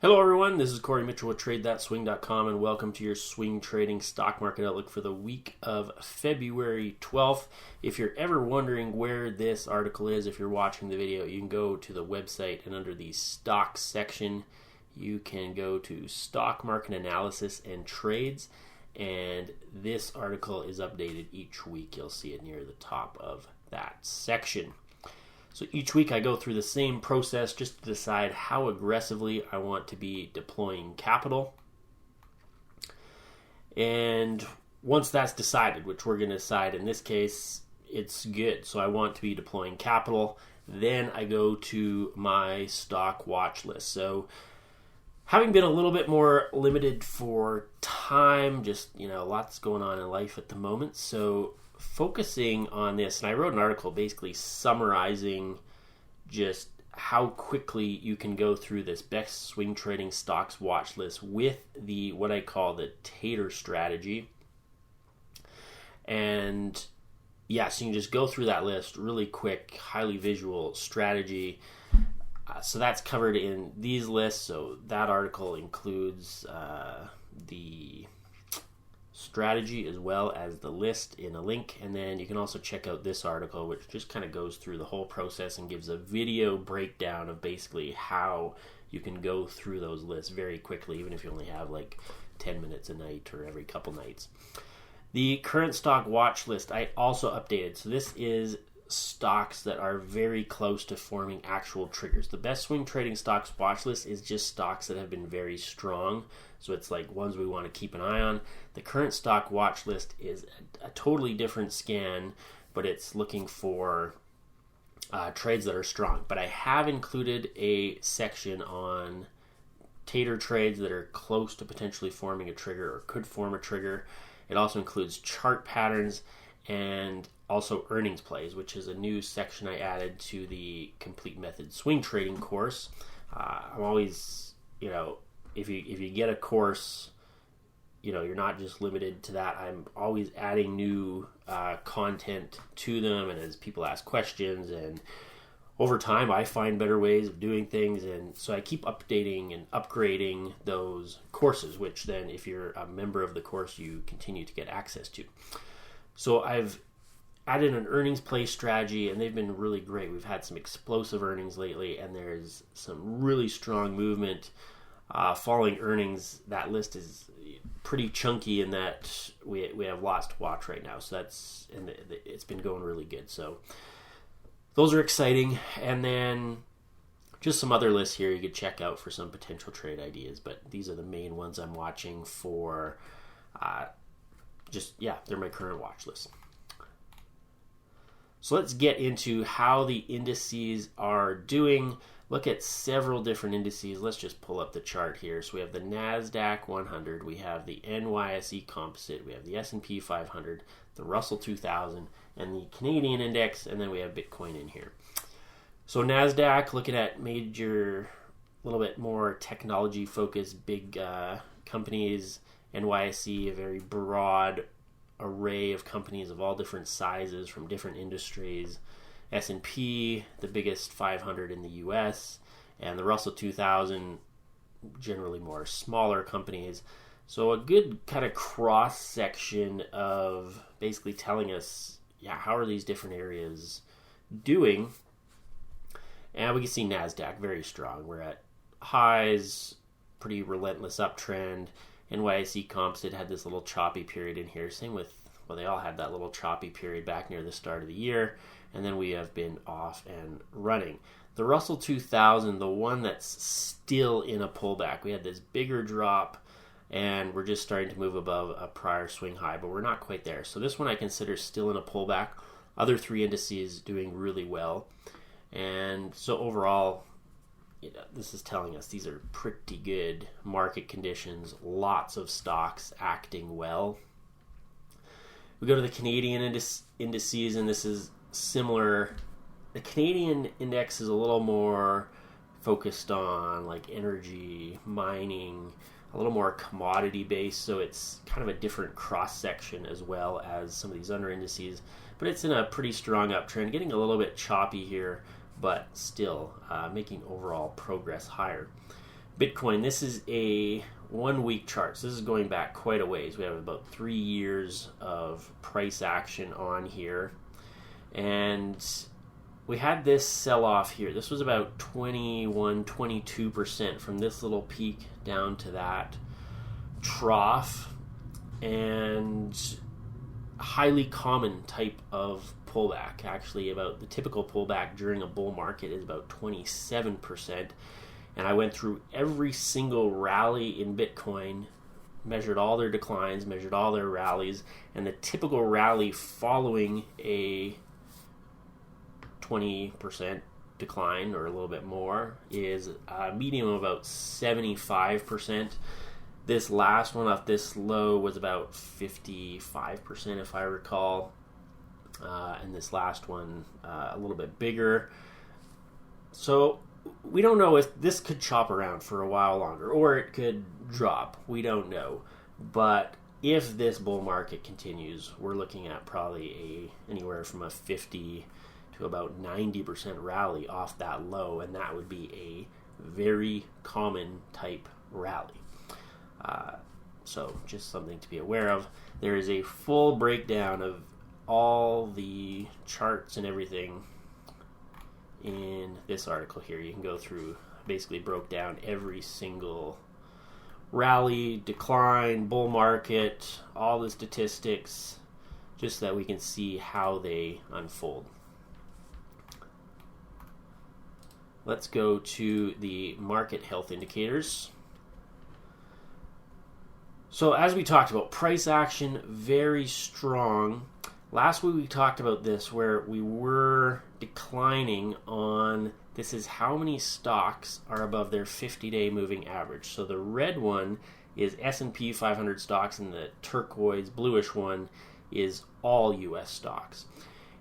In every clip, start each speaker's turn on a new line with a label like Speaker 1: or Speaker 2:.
Speaker 1: Hello everyone, this is Corey Mitchell with TradeThatSwing.com and welcome to your swing trading stock market outlook for the week of February 12th. If you're ever wondering where this article is, if you're watching the video, you can go to the website and under the stocks section, you can go to stock market analysis and trades, and this article is updated each week. You'll see it near the top of that section. So each week I go through the same process just to decide how aggressively I want to be deploying capital. And once that's decided, which we're going to decide in this case, it's good. So I want to be deploying capital. Then I go to my stock watch list. So having been a little bit more limited for time, just, lots going on in life at the moment. So focusing on this, and I wrote an article basically summarizing just how quickly you can go through this best swing trading stocks watch list with the what I call the tater strategy. And so you can just go through that list really quick, highly visual strategy. So that's covered in these lists. So that article includes the strategy as well as the list in a link, and then you can also check out this article, which just kind of goes through the whole process and gives a video breakdown of basically how you can go through those lists very quickly, even if you only have like 10 minutes a night or every couple nights. The current stock watch list I also updated. So this is stocks that are very close to forming actual triggers. The best swing trading stocks watch list is just stocks that have been very strong. So it's like ones we want to keep an eye on. The current stock watch list is a totally different scan, but it's looking for trades that are strong. But I have included a section on tater trades that are close to potentially forming a trigger or could form a trigger. It also includes chart patterns and also earnings plays, which is a new section I added to the Complete Method Swing Trading course. I'm always, if you get a course, you're not just limited to that. I'm always adding new content to them, and as people ask questions, and over time I find better ways of doing things, and so I keep updating and upgrading those courses, which then if you're a member of the course, you continue to get access to. So I've added an earnings play strategy, and they've been really great. We've had some explosive earnings lately, and there's some really strong movement following earnings. That list is pretty chunky in that we have lots to watch right now. So it's been going really good. So those are exciting. And then just some other lists here you could check out for some potential trade ideas. But these are the main ones I'm watching for. They're my current watch list. So let's get into how the indices are doing. Look at several different indices. Let's just pull up the chart here. So we have the NASDAQ 100, we have the NYSE Composite, we have the S&P 500, the Russell 2000, and the Canadian Index, and then we have Bitcoin in here. So NASDAQ, looking at major, a little bit more technology-focused, big companies. NYSE, a very broad array of companies of all different sizes from different industries. S&P, the biggest 500 in the US, and the Russell 2000, generally more smaller companies. So a good kind of cross-section of basically telling us, how are these different areas doing? And we can see NASDAQ very strong. We're at highs, pretty relentless uptrend. NYSE Composite had this little choppy period in here. Same with, they all had that little choppy period back near the start of the year. And then we have been off and running. The Russell 2000, the one that's still in a pullback. We had this bigger drop, and we're just starting to move above a prior swing high, but we're not quite there. So this one I consider still in a pullback. Other three indices doing really well. And so overall, this is telling us these are pretty good market conditions, lots of stocks acting well. We go to the Canadian indices, and this is similar. The Canadian index is a little more focused on like energy, mining, a little more commodity based, so it's kind of a different cross section as well as some of these other indices, but it's in a pretty strong uptrend, getting a little bit choppy here, but still making overall progress higher. Bitcoin, this is a 1 week chart. So this is going back quite a ways. We have about 3 years of price action on here. And we had this sell off here. This was about 22% from this little peak down to that trough, and highly common type of pullback. Actually, about the typical pullback during a bull market is about 27%. And I went through every single rally in Bitcoin, measured all their declines, measured all their rallies, and the typical rally following a 20% decline or a little bit more is a median of about 75%. This last one off this low was about 55%, if I recall, and this last one a little bit bigger. So we don't know if this could chop around for a while longer, or it could drop. We don't know. But if this bull market continues, we're looking at probably anywhere from a 50 to about 90% rally off that low, and that would be a very common type rally. So just something to be aware of. There is a full breakdown of all the charts and everything in this article here. You can go through, basically broke down every single rally, decline, bull market, all the statistics, just so that we can see how they unfold. Let's go to the market health indicators. So as we talked about, price action very strong. Last week we talked about this where we were declining on, this is how many stocks are above their 50-day moving average. So the red one is S&P 500 stocks, and the turquoise bluish one is all US stocks.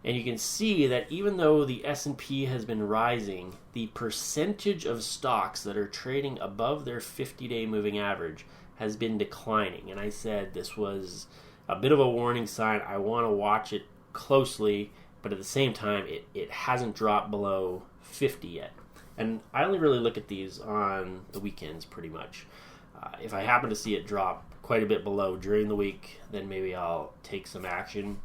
Speaker 1: And you can see that even though the S&P has been rising, the percentage of stocks that are trading above their 50-day moving average has been declining. And I said this was a bit of a warning sign. I want to watch it closely, but at the same time, it hasn't dropped below 50 yet. And I only really look at these on the weekends pretty much. If I happen to see it drop quite a bit below during the week, then maybe I'll take some action.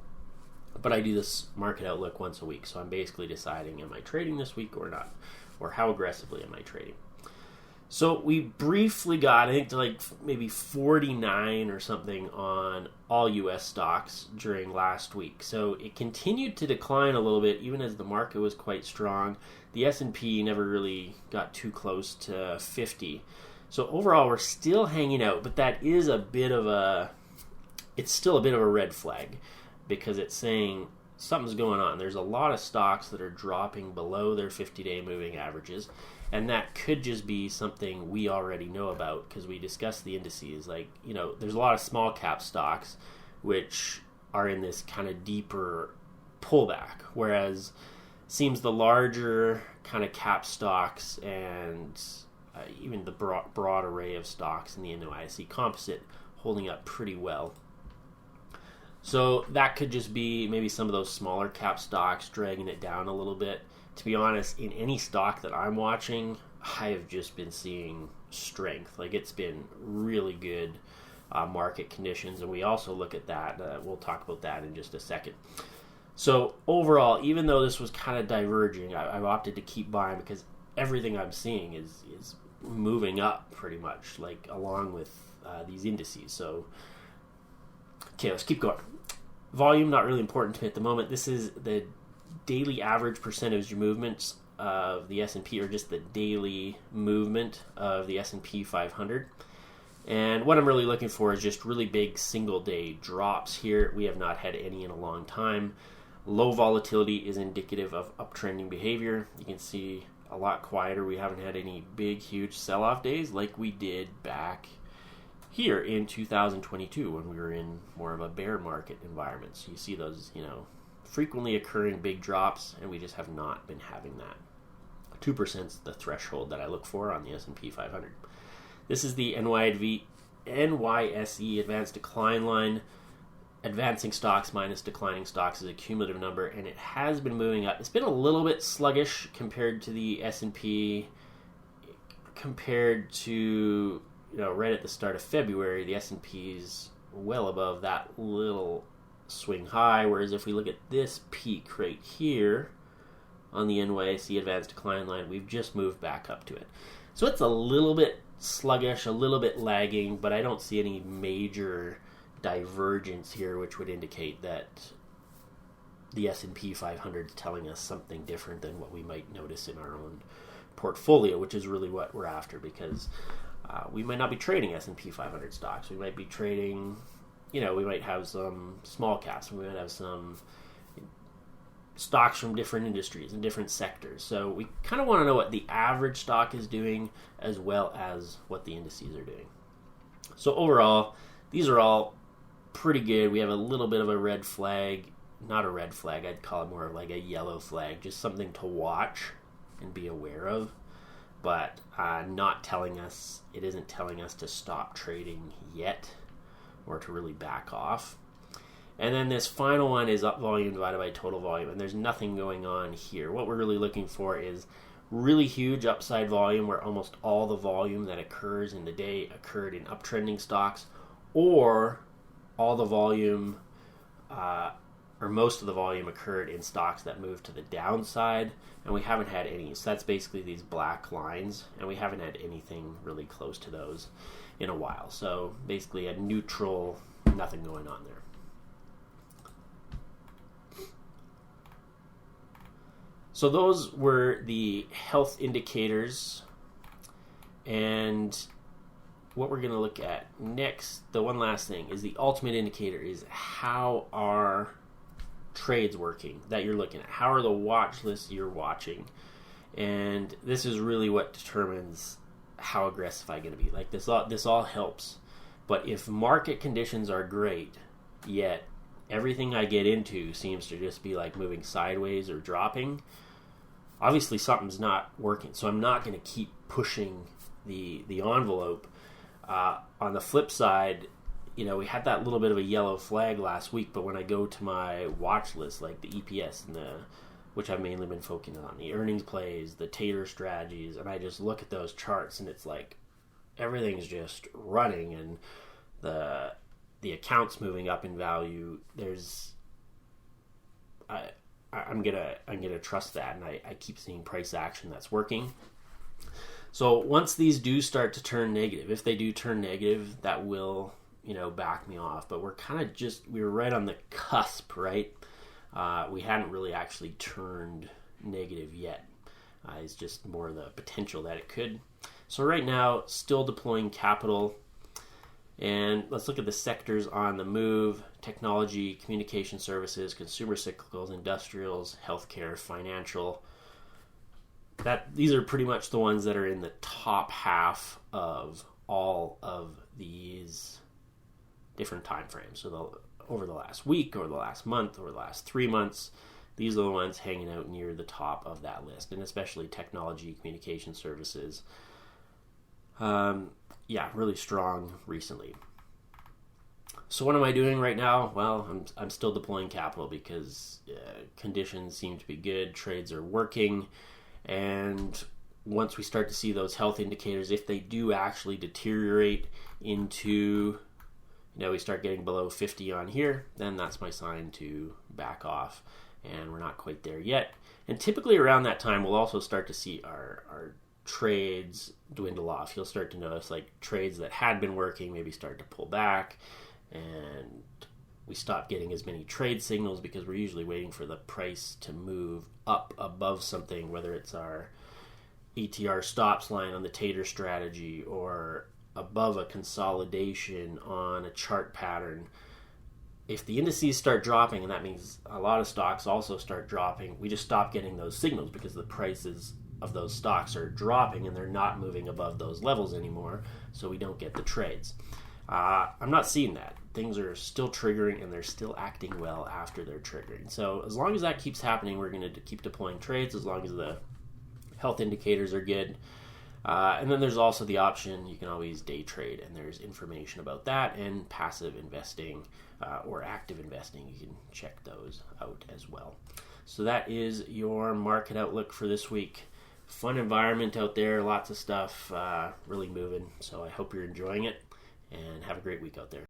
Speaker 1: But I do this market outlook once a week, so I'm basically deciding, am I trading this week or not? Or how aggressively am I trading? So we briefly got, I think, to like maybe 49 or something on all US stocks during last week. So it continued to decline a little bit, even as the market was quite strong. The S&P never really got too close to 50. So overall, we're still hanging out, but that is it's still a bit of a red flag, because it's saying something's going on. There's a lot of stocks that are dropping below their 50-day moving averages, and that could just be something we already know about because we discussed the indices. Like, there's a lot of small cap stocks which are in this kind of deeper pullback, whereas seems the larger kind of cap stocks and even the broad array of stocks in the NYSE composite holding up pretty well. So that could just be maybe some of those smaller cap stocks dragging it down a little bit. To be honest, in any stock that I'm watching, I have just been seeing strength. Like, it's been really good market conditions, and we also look at that. We'll talk about that in just a second. So overall, even though this was kind of diverging, I've opted to keep buying because everything I'm seeing is moving up pretty much, like along with these indices. So, okay, let's keep going. Volume, not really important to me at the moment. This is the daily average percentage movements of the S&P, or just the daily movement of the S&P 500. And what I'm really looking for is just really big single-day drops here. We have not had any in a long time. Low volatility is indicative of uptrending behavior. You can see a lot quieter. We haven't had any big, huge sell-off days like we did back here in 2022 when we were in more of a bear market environment. So you see those, frequently occurring big drops, and we just have not been having that. 2% is the threshold that I look for on the S&P 500. This is the NYSE advanced decline line. Advancing stocks minus declining stocks is a cumulative number, and it has been moving up. It's been a little bit sluggish compared to the S&P, compared to, right at the start of February, the S&P's well above that little swing high, whereas if we look at this peak right here on the NYSE advanced decline line, we've just moved back up to it. So it's a little bit sluggish, a little bit lagging, but I don't see any major divergence here which would indicate that the S&P 500 is telling us something different than what we might notice in our own portfolio, which is really what we're after, because we might not be trading S&P 500 stocks. We might be trading, we might have some small caps, we might have some stocks from different industries and different sectors. So we kind of want to know what the average stock is doing as well as what the indices are doing. So overall, these are all pretty good. We have a little bit of a red flag, not a red flag, I'd call it more like a yellow flag, just something to watch and be aware of, but not telling us, it isn't telling us to stop trading yet or to really back off. And then this final one is up volume divided by total volume, and there's nothing going on here. What we're really looking for is really huge upside volume where almost all the volume that occurs in the day occurred in uptrending stocks, or all the volume or most of the volume occurred in stocks that moved to the downside, and we haven't had any. So that's basically these black lines, and we haven't had anything really close to those in a while. So basically a neutral, nothing going on there. So those were the health indicators, and what we're going to look at next, the one last thing, is the ultimate indicator, is how are trades working that you're looking at? How are the watch lists you're watching? And this is really what determines how aggressive I'm going to be. Like this all helps, but if market conditions are great, yet everything I get into seems to just be like moving sideways or dropping, obviously something's not working. So I'm not going to keep pushing the envelope. On the flip side, we had that little bit of a yellow flag last week, but when I go to my watch list, like the EPS and which I've mainly been focusing on, the earnings plays, the tater strategies, and I just look at those charts and it's like everything's just running, and the account's moving up in value. I'm gonna trust that, and I keep seeing price action that's working. So once these do start to turn negative, if they do turn negative, that will back me off. But we were right on the cusp, right? We hadn't really actually turned negative yet. It's just more the potential that it could. So right now, still deploying capital. And let's look at the sectors on the move: technology, communication services, consumer cyclicals, industrials, healthcare, financial. These are pretty much the ones that are in the top half of all of these different time frames. So over the last week, or the last month, or the last 3 months, these are the ones hanging out near the top of that list, and especially technology, communication services. Really strong recently. So what am I doing right now? Well, I'm still deploying capital because conditions seem to be good, trades are working, and once we start to see those health indicators, if they do actually deteriorate into, we start getting below 50 on here, then that's my sign to back off, and we're not quite there yet. And typically around that time, we'll also start to see our trades dwindle off. You'll start to notice like trades that had been working maybe start to pull back, and we stop getting as many trade signals because we're usually waiting for the price to move up above something, whether it's our ATR stops line on the tater strategy or above a consolidation on a chart pattern. If the indices start dropping, and that means a lot of stocks also start dropping, we just stop getting those signals because the prices of those stocks are dropping and they're not moving above those levels anymore, so we don't get the trades. I'm not seeing that. Things are still triggering and they're still acting well after they're triggering. So as long as that keeps happening, we're going to keep deploying trades as long as the health indicators are good. And then there's also the option, you can always day trade, and there's information about that, and passive investing or active investing. You can check those out as well. So that is your market outlook for this week. fun environment out there, lots of stuff really moving. So I hope you're enjoying it, and have a great week out there.